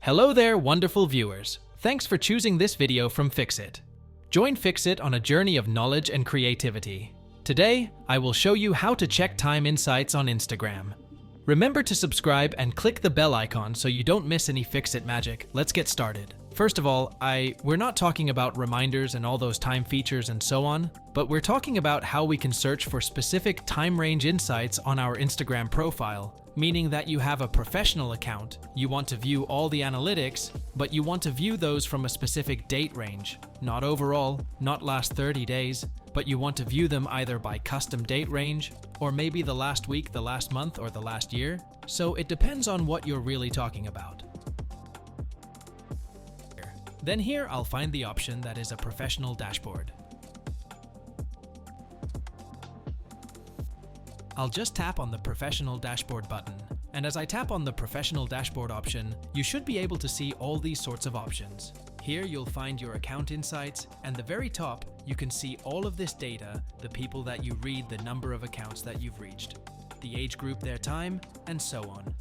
Hello there, wonderful viewers. Thanks for choosing this video from Fixit. Join Fixit on a journey of knowledge and creativity. Today, I will show you how to check time insights on Instagram. Remember to subscribe and click the bell icon so you don't miss any Fixit magic. Let's get started. First of all, we're not talking about reminders and all those time features and so on, but we're talking about how we can search for specific time range insights on our Instagram profile, meaning that you have a professional account, you want to view all the analytics, but you want to view those from a specific date range. Not overall, not last 30 days, but you want to view them either by custom date range, or maybe the last week, the last month, or the last year. So it depends on what you're really talking about. Then here I'll find the option that is a professional dashboard. I'll just tap on the professional dashboard button, and as I tap on the professional dashboard option, you should be able to see all these sorts of options. Here you'll find your account insights, and the very top you can see all of this data, the people that you read, the number of accounts that you've reached, the age group, their time, and so on.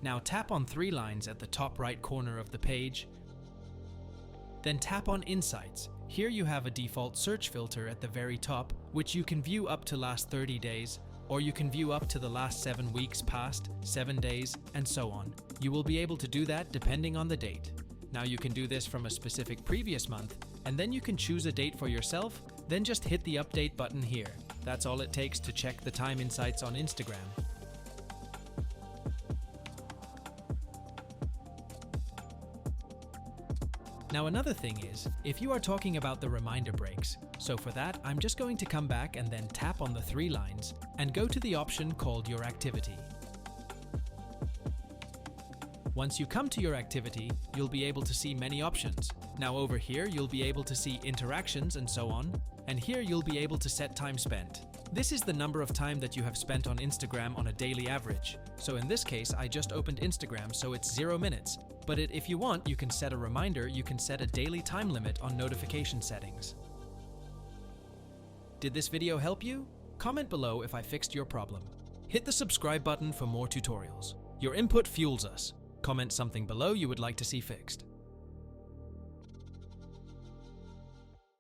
Now tap on three lines at the top right corner of the page. Then tap on Insights. Here you have a default search filter at the very top, which you can view up to last 30 days, or you can view up to the last 7 weeks past, 7 days, and so on. You will be able to do that depending on the date. Now you can do this from a specific previous month, and then you can choose a date for yourself, then just hit the update button here. That's all it takes to check the time insights on Instagram. Now another thing is, if you are talking about the reminder breaks, so for that I'm just going to come back and then tap on the three lines and go to the option called Your Activity. Once you come to your activity, you'll be able to see many options. Now over here you'll be able to see interactions and so on, and here you'll be able to set time spent. This is the number of time that you have spent on Instagram on a daily average. So in this case, I just opened Instagram, so it's 0 minutes. But if you want, you can set a reminder, you can set a daily time limit on notification settings. Did this video help you? Comment below if I fixed your problem. Hit the subscribe button for more tutorials. Your input fuels us. Comment something below you would like to see fixed.